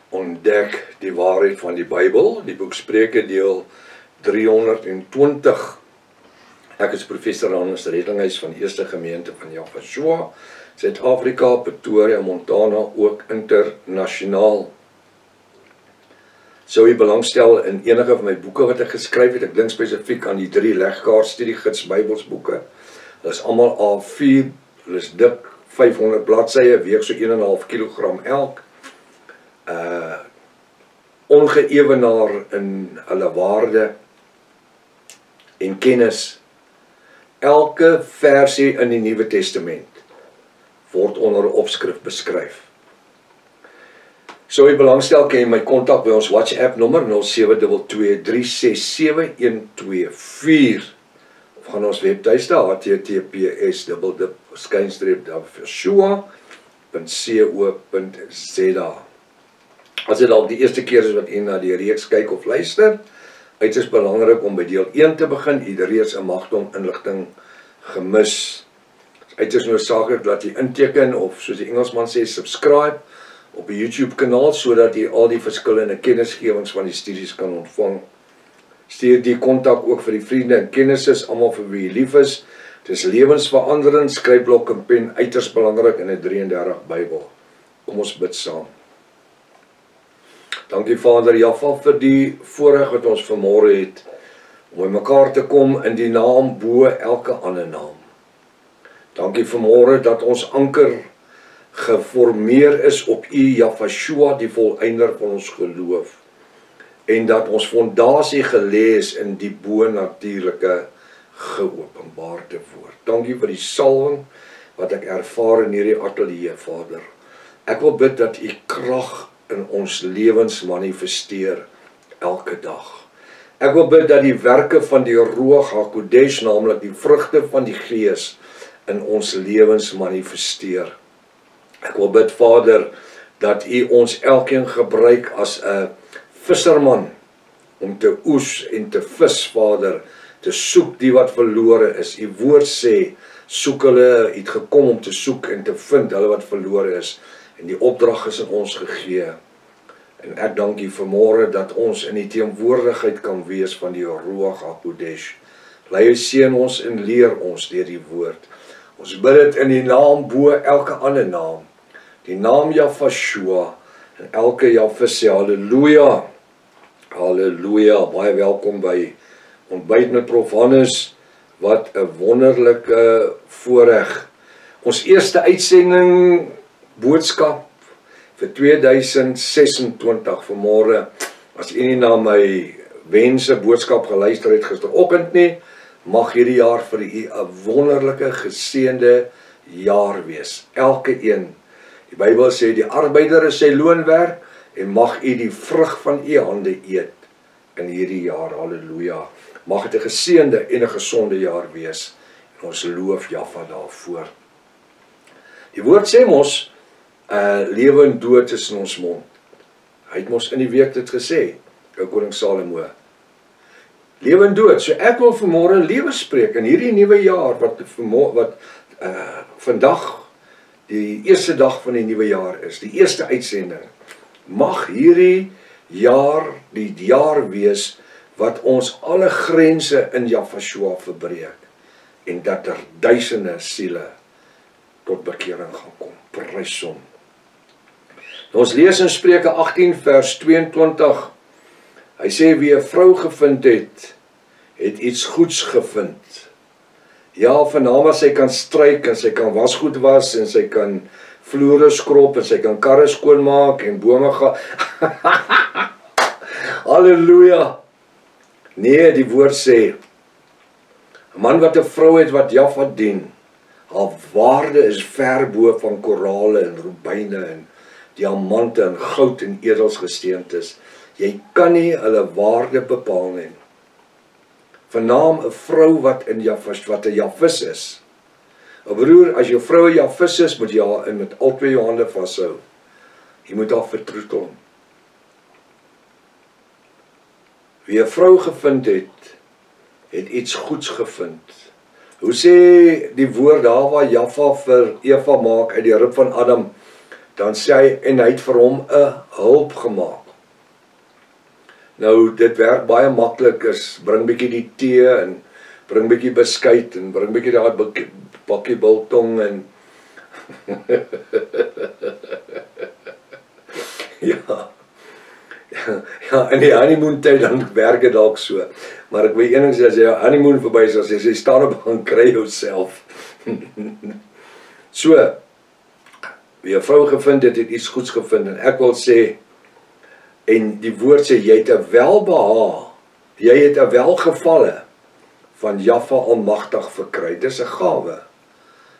ontdek die waarheid van die Bybel, die boek Spreuke deel 320. Ek is professor Hannes Reddinghuis van Eerste Gemeente van Yafashua, Suid-Afrika, Pretoria, Montana, ook internasionaal. Sou jy belangstel in enige van my boeke wat ek geskryf het, ek dink spesifiek aan die 3 legkaart studiegids Bybelsboeke. Hulle is almal A4, hulle is dik 500 bladsye, weeg so 1,5 kilogram elk. Ongeëwenaar in hulle waarde en kennis. Elke versie in die Nuwe Testament word onder 'n opskrif beskryf. Sou jy belangstel, kan jy my kontak by ons WhatsApp nommer 0722367124 of gaan ons webtuiste https://yafashua.co.za. As dit al die eerste keer is wat jy na die reeks kyk of luister, uiters belangrik om by deel 1 te begin, jy reeds 'n magdom inligting gemis. Uiters noodsaaklik dat jy inteken of soos die Engelsman sê, subscribe op die YouTube kanaal, sodat jy al die verskillende kennisgewings van die studies kan ontvang. Stuur die kontak ook vir die vriende en kennisses, almal vir wie jy lief is. Dit is lewensveranderend, skryfblok en pen, uiters belangrik in 'n 33 Bybel. Kom ons bid saam. Dankie Vader Jaffa vir die voorreg wat ons vanmôre het, om by mekaar te kom in die naam bo elke ander naam. Dankie vanmôre dat ons anker geformeer is op U Yafashua, die volëinder van ons geloof, en dat ons fondasie gelê is in die bo-natuurlike geopenbaarde woord. Dankie vir die salwing wat ek ervaar in hierdie ateljee, Vader. Ek wil bid dat U krag in ons lewens manifesteer elke dag. Ek wil bid dat die werke van die Ruach HaKodesh, naamlik die vrugte van die Gees, in ons lewens manifesteer. Ek wil bid, Vader, dat U ons elkeen gebruik as 'n visserman om te oes en te vis, Vader, te soek die wat verlore is. U woord sê, soek hulle, het gekom om te soek en te vind hulle wat verlore is. En die opdrag is in ons gegee. En ek dank U vanmôre dat ons in die teenwoordigheid kan wees van die Ruach HaKodesh. Lei seën ons en leer ons deur die woord. Ons bid dit in die naam bo elke ander naam. Die naam Yafashua en elke Jaffe, halleluja. Halleluja. Baie welkom by Ontbyt met Prof Hannes. Wat 'n wonderlike voorreg. Ons eerste uitsending boodskap vir 2026 vanmôre. As u nie na my wense boodskap geluister het gisteroggend nie, mag hierdie jaar vir u 'n wonderlike geseënde jaar wees. Elke een. Die Bybel sê die arbeider is sy loonwerk en mag u die vrug van u hande eet in hierdie jaar. Halleluja. Mag dit 'n geseënde en 'n gesonde jaar wees. En ons loof Jaffa daarvoor. Die woord sê mos, lewe en dood is in ons mond. Hy het mos in die week dit gesê, ou koning Salomo. Lewe en dood. So ek wil vanmôre lewe spreek in hierdie nuwe jaar wat vandag die eerste dag van die nuwe jaar is, die eerste uitsending. Mag hierdie jaar die jaar wees wat ons alle grense in Yafashua verbreek en dat duisende siele tot bekering gaan kom. Prys hom. Ons lees in Spreuke 18 vers 22. Hy sê wie 'n vrou gevind het, het iets goeds gevind. Ja, vanaand sy kan stryk en sy kan wasgoed was en sy kan vloere skrob en sy kan karre skoonmaak en bome gaan. Halleluja. Nee, die woord sê 'n man wat 'n vrou het wat Jaffa dien, haar waarde is ver bo van korale en rubyne en diamante en goud en edelsgesteentes. Jy kan nie hulle waarde bepaal nie. Vernaam 'n vrou wat 'n Jaffis is. 'n Broer, as jou vrou 'n Jaffis is, moet jy haar met al twee jou hande vashou. Jy moet haar vertroetel. Wie 'n vrou gevind het, het iets goeds gevind. Hoe sê die woord daar waar Jaffa vir Eva maak uit die rib van Adam, dan sê hy, en hy het vir hom 'n hulp gemaak. Nou, dit werk baie maklik, is bring bietjie die tee, en bring bietjie beskuit, en bring bietjie daai bakkie biltong, en ja, in die honeymoon tyd dan werk dit dalk so. Maar ek weet een ding sê, as jy jou honeymoon verby is, as jy staan op gaan kry jouself. So, wie 'n vrou gevind het, het iets goeds gevind, en ek wil sê, en die woord sê, jy het 'n welbehae, jy het 'n welgevalle van Jahwe Almagtig verkry. Dis 'n gawe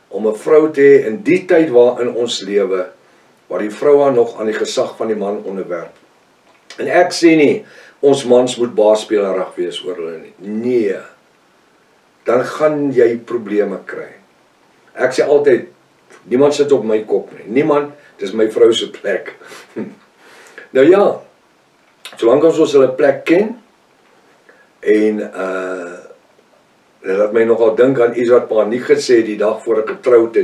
om 'n vrou te hê in die tyd waarin ons lewe, waar die vrou haar nog aan die gesag van die man onderwerp. En ek sê nie, ons mans moet baasspelerig wees oor hulle nie. Nee, dan gaan jy probleme kry. Ek sê altyd, niemand sit op my kop nie. Niemand, dis my vrou se plek. Nou ja, solank ons hulle plek ken, en dit laat my nogal dink aan iets wat pa nie gesê die dag voor ek getroud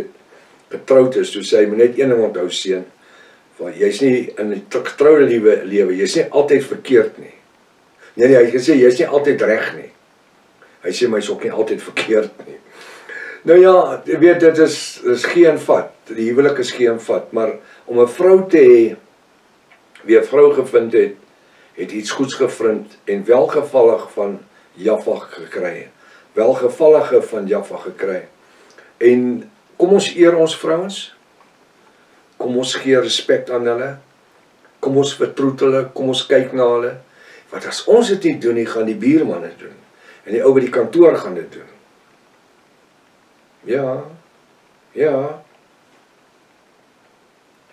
is, toe sê hy, moet net een ding onthou, seun, want jy's nie in die getroude lewe, jy's nie altyd verkeerd nie. Nee, hy het gesê, jy's nie altyd reg nie. Hy sê, my is ook nie altyd verkeerd nie. Nou ja, jy weet, dit is geen vat, die huwelik is geen vat, maar om 'n vrou te hê, wie 'n vrou gevind het iets goeds gevind, en welgevallig van Jahwe gekry. Welgevallige van Jahwe gekry. En kom ons eer ons vrouens, kom ons gee respek aan hulle, kom ons vertroet hulle, kom ons kyk na hulle, want as ons dit nie doen nie, gaan die buurman dit doen, en die ou by die kantoor gaan dit doen. Ja,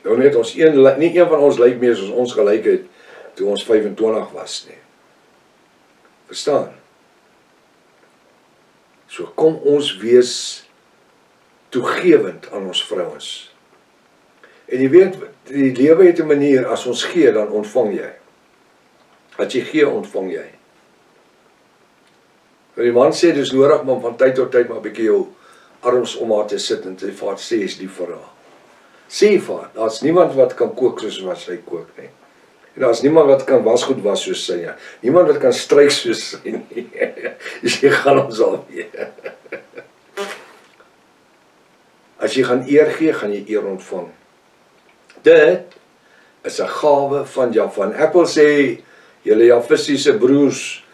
nou net ons nie een van ons lyk meer soos ons gelyk het, toe ons 25 was nie. Verstaan? So kom ons wees toegewend aan ons vrouens. En jy weet, die lewe het 'n manier, as ons gee, dan ontvang jy. As jy gee, ontvang jy. En die man sê, dis nodig om van tyd tot tyd maar 'n bietjie jou arms om haar te sit en te sê, is lief vir haar. Sê vir haar, daar's niemand wat kan kook soos wat sy kook nie. En daar's niemand wat kan wasgoed was soos sy. Niemand wat kan stryk soos sy nie. Jy gaan ons al weer. As jy gaan eer gee, gaan jy eer ontvang. Dit is 'n gawe van Jahwe. En ek wil sê, julle Jahwistiese broers,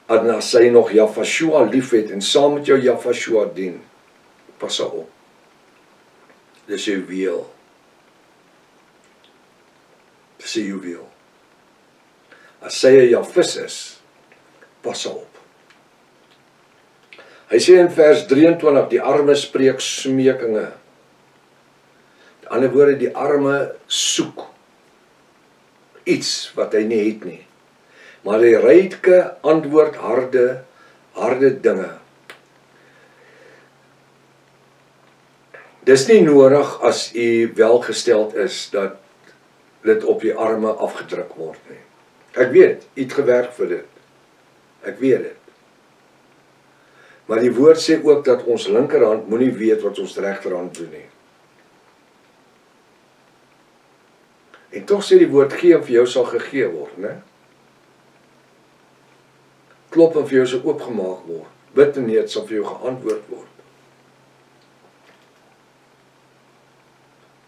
as sy nog Jahweshua lief het en saam met jou Jahweshua dien, pas op. Dis 'n juweel. Dis 'n juweel. As sy 'n Jahwis is, pas op. Hy sê in vers 23, die arme spreek smeekinge. Met ander woorde, die arme soek iets wat hy nie het nie. Maar die ryke antwoord harde dinge. Dis nie nodig as u welgesteld is, dat dit op die arme afgedruk word nie. Ek weet, u het gewerk vir dit. Ek weet dit. Maar die woord sê ook dat ons linkerhand moenie weet wat ons regterhand doen nie. En tog sê die woord, gee en vir jou sal gegee word, né? Klop en vir jou sal oopgemaak word. Bid en dit sal vir jou geantwoord word.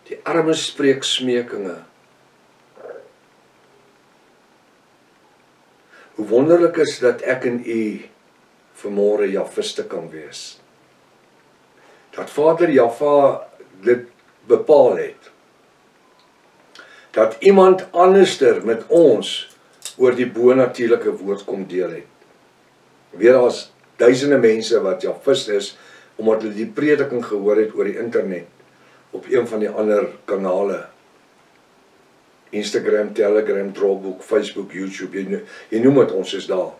Die arme spreek smeekinge. Hoe wonderlik is dat ek en u vanmôre Jahwiste kan wees. Dat Vader Jahwe dit bepaal het. Dat iemand anderster met ons oor die bonatuurlike woord kom deel het. Weer daar's duisende mense wat Jahwist is, omdat hulle die prediking gehoor het oor die internet, op een van die ander kanale. Instagram, Telegram, Dropbox, Facebook, YouTube, jy noem het, ons is daar.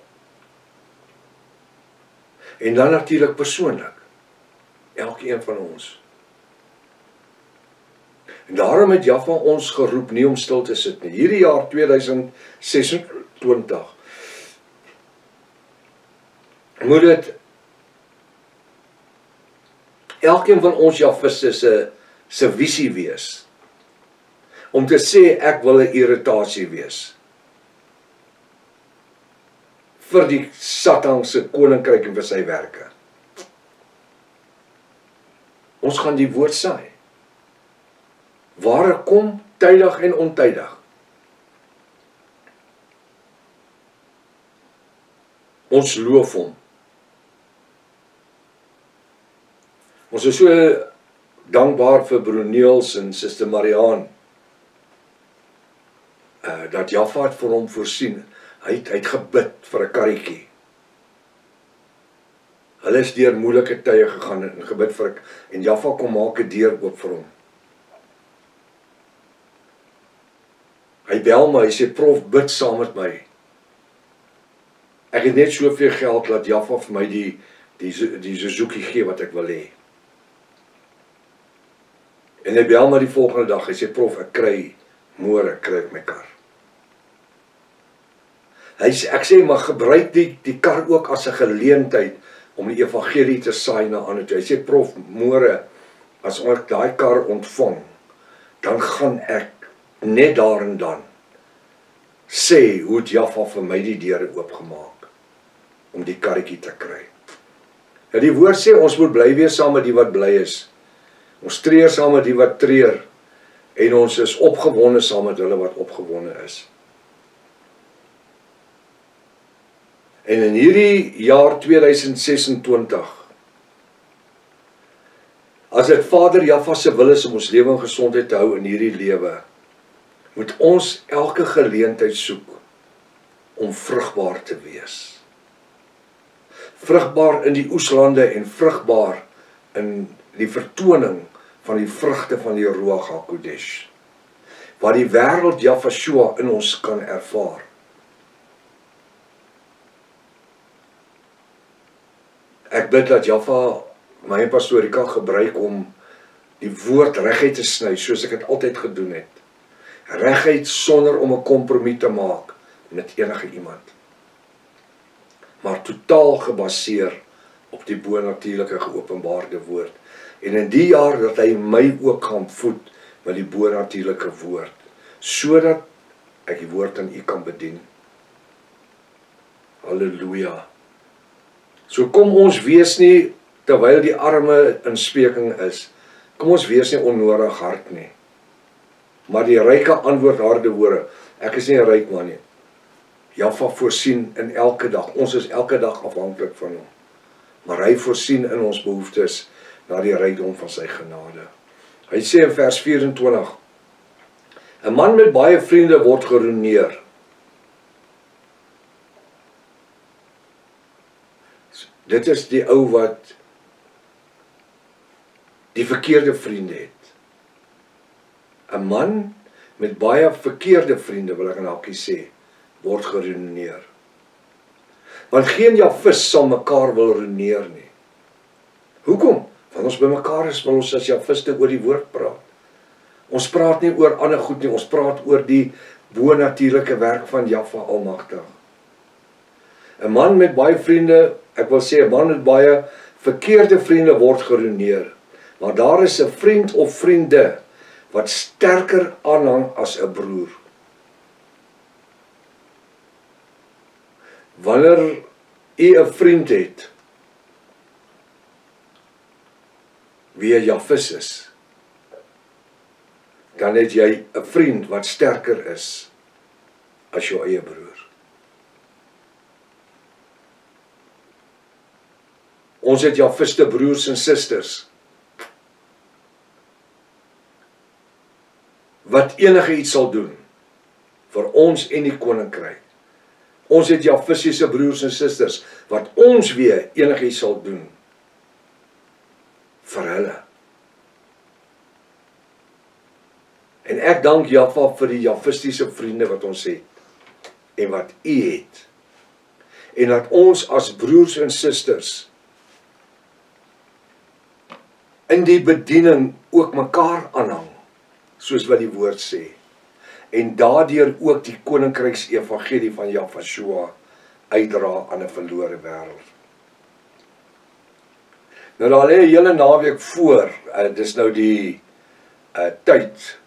En dan natuurlik persoonlik. Elkeen van ons. En daarom het Jahwe ons geroep nie om stil te sit nie. Hierdie jaar 2026 moet dit elkeen van ons Jahwiste se visie wees. om te sê ek wil 'n irritasie wees vir die Satan se koninkryk en vir sy werke. Ons gaan die woord saai. Waar kom tydig en ontydig. Ons loof hom. Ons is so dankbaar vir Broer Niels en Suster Mariaan dat Jaffa het vir hom voorsien. Hy het gebid vir 'n karretjie. Hulle is deur moeilike tye gegaan en gebid vir en Jaffa kom maak 'n deur oop vir hom. Hy bel my, hy sê prof bid saam met my. Ek het net soveel geld laat Jaffa vir my die Suzuki gee wat ek wil hê. En hy bel my die volgende dag, hy sê prof ek kry môre kry ek my kar. Ek sê maar gebruik die kar ook as 'n geleentheid om die evangelie te saai na ander toe. Hy sê prof môre as ek daai kar ontvang, dan gaan ek net daar en dan sê hoe het Jaffa vir my die deure oopgemaak om die karretjie te kry. Nou die woord sê ons moet bly wees saam met die wat bly is. Ons treur saam met die wat treur en ons is opgewonde saam met hulle wat opgewonde is. En in hierdie jaar 2026 as dit Vader Jaffa se wil is om ons lewe en gesondheid te hou in hierdie lewe, moet ons elke geleentheid soek om vrugbaar te wees. Vrugbaar in die oeslande en vrugbaar in die vertoning van die vrugte van die Ruach HaKodesh, waar die wêreld Jaffa in ons kan ervaar. Ek bid dat Jaffa my en Pastorika gebruik om die woord reguit te sny, soos ek dit altyd gedoen het. Reguit sonder om 'n kompromie te maak met enige iemand. Maar totaal gebaseer op die bonatuurlike geopenbaarde woord. En in die jaar dat hy my ook gaan voed met die bonatuurlike woord, sodat ek die woord aan u kan bedien. Halleluja. So kom ons wees nie, terwyl die arme in speking is, kom ons wees nie onnodig hard nie. Maar die ryke antwoord harde woorde. Ek is nie 'n ryk man nie. Jaffa voorsien in elke dag. Ons is elke dag afhanklik van hom. Maar hy voorsien in ons behoeftes na die rykdom van sy genade. Hy sê in vers 24: 'n man met baie vriende word geruïneer. Dit is die ou wat die verkeerde vriende het. 'n man met baie verkeerde vriende, wil ek in hakkie sê, word geruïneer. Want geen Jafis sal mekaar wil ruïneer nie. Hoekom? Want ons by mekaar is, wil ons as Jafiste oor die woord praat. Ons praat nie oor ander goed nie, ons praat oor die bonatuurlike werk van Jaffa Almagtig. 'n man met baie vriende, ek wil sê 'n man met baie verkeerde vriende word geruïneer. Maar daar is 'n vriend of vriende wat sterker aanhang as 'n broer. Wanneer u 'n vriend het wie 'n Jafis is, dan het jy 'n vriend wat sterker is as jou eie broer. Ons het Jafiste broers en susters wat enige iets sal doen vir ons en die koninkryk. Ons het Jafistiese broers en susters wat ons weer enige iets sal doen vir hulle. En ek dank Jaffa vir die Jafistiese vriende wat ons het en wat u het. En dat ons as broers en susters in die bediening ook mekaar aanhang, soos wat die woord sê. En daardeur ook die koninkryks evangelie van Jaffa uitdra aan 'n verlore wêreld. Nou daar lê 'n hele naweek voor, dis nou die tyd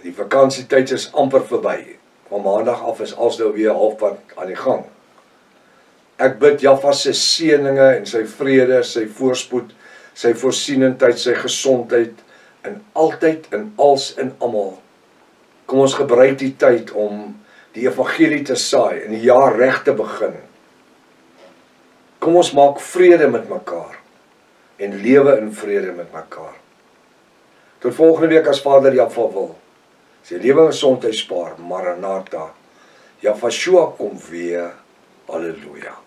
Die vakansietyd is amper verby. Van maandag af is alles nou weer halfpad aan die gang. Ek bid Jaffa se seëninge en sy vrede, sy voorspoed, sy voorsienendheid, sy gesondheid, en altyd en als en almal. Kom ons gebruik die tyd om die evangelie te saai en die jaar reg te begin. Kom ons maak vrede met mekaar en lewe in vrede met mekaar. Tot volgende week as Vader Jaffa wil. Sy lewe en gesondheid spaar, Maranatha. Jaffa Shua kom weer. Halleluja.